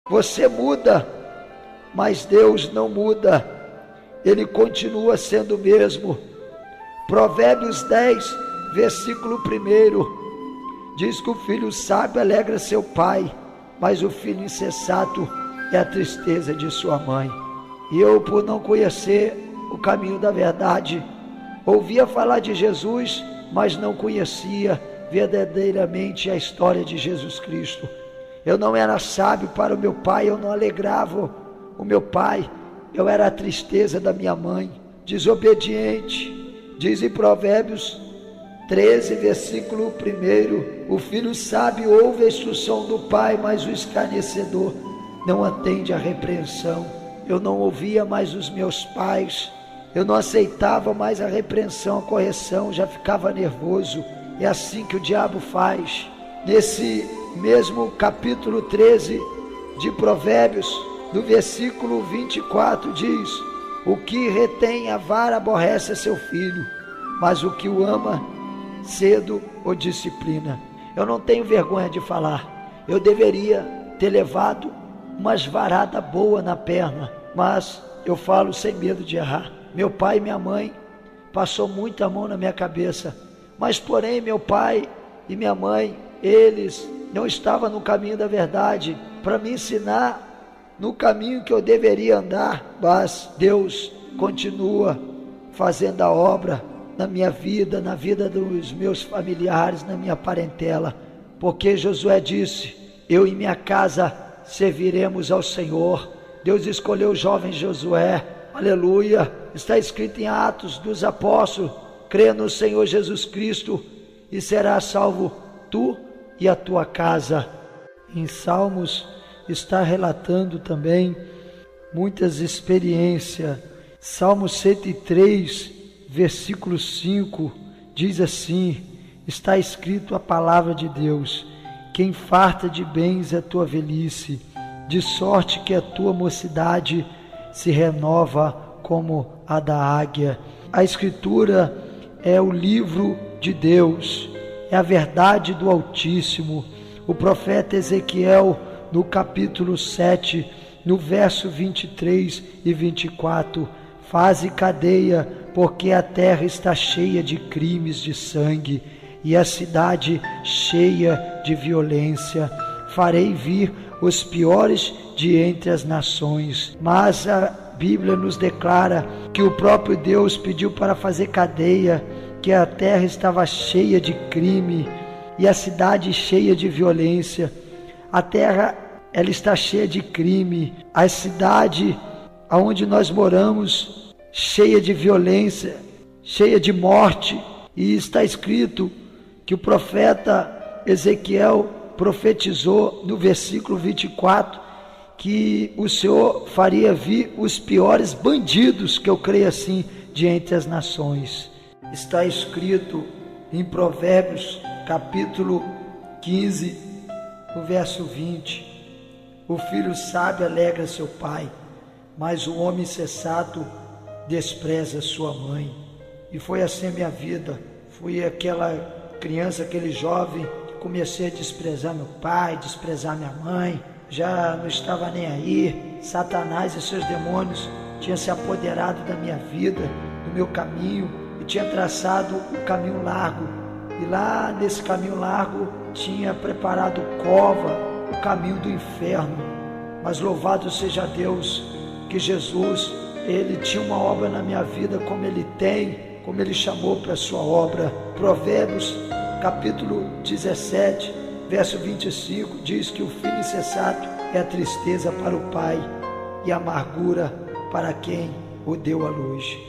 Você muda, mas Deus não muda. Ele continua sendo o mesmo. Provérbios 10, versículo 1, diz que o filho sábio alegra seu pai, mas o filho insensato é a tristeza de sua mãe. E eu, por não conhecer o caminho da verdade, ouvia falar de Jesus, mas não conhecia verdadeiramente a história de Jesus Cristo. Eu não era sábio para o meu pai, eu não alegrava o meu pai, eu era a tristeza da minha mãe, desobediente. Diz em Provérbios 13, versículo 1, o filho sábio ouve a instrução do pai, mas o escarnecedor não atende à repreensão. Eu não ouvia mais os meus pais, eu não aceitava mais a repreensão, a correção, já ficava nervoso. É assim que o diabo faz. Nesse mesmo capítulo 13 de Provérbios, no versículo 24, diz: o que retém a vara aborrece a seu filho, mas o que o ama cedo o disciplina. Eu não tenho vergonha de falar, eu deveria ter levado umas varadas boas na perna, mas eu falo sem medo de errar. Meu pai e minha mãe passou muita mão na minha cabeça, mas porém meu pai e minha mãe, eles não estavam no caminho da verdade para me ensinar no caminho que eu deveria andar, mas Deus continua fazendo a obra na minha vida, na vida dos meus familiares, na minha parentela, porque Josué disse: eu e minha casa serviremos ao Senhor. Deus escolheu o jovem Josué, aleluia. Está escrito em Atos dos Apóstolos: crê no Senhor Jesus Cristo e serás salvo tu e a tua casa. Em Salmos está relatando também muitas experiências. Salmo 103, versículo 5, diz assim, está escrito a palavra de Deus: quem farta de bens é a tua velhice, de sorte que a tua mocidade se renova como a da águia. A Escritura é o livro de Deus, é a verdade do Altíssimo. O profeta Ezequiel, no capítulo 7, no verso 23 e 24, faze cadeia, porque a terra está cheia de crimes de sangue, e a cidade cheia de violência. Farei vir os piores de entre as nações. Mas a Bíblia nos declara que o próprio Deus pediu para fazer cadeia, que a terra estava cheia de crime e a cidade cheia de violência. A terra, ela está cheia de crime, a cidade aonde nós moramos cheia de violência, cheia de morte. E está escrito que o profeta Ezequiel profetizou no versículo 24 que o Senhor faria vir os piores bandidos, que eu creio assim, de entre as nações. Está escrito em Provérbios capítulo 15, no verso 20, o filho sábio alegra seu pai, mas o homem insensato despreza sua mãe. E foi assim a minha vida. Fui aquela criança, aquele jovem que comecei a desprezar meu pai, desprezar minha mãe, já não estava nem aí. Satanás e seus demônios tinham se apoderado da minha vida, do meu caminho, e tinha traçado um caminho largo, e lá nesse caminho largo tinha preparado cova, o caminho do inferno. Mas louvado seja Deus, que Jesus, Ele tinha uma obra na minha vida, como Ele tem, como Ele chamou para a sua obra. Provérbios capítulo 17, verso 25, diz que o filho insensato é a tristeza para o pai e a amargura para quem o deu à luz.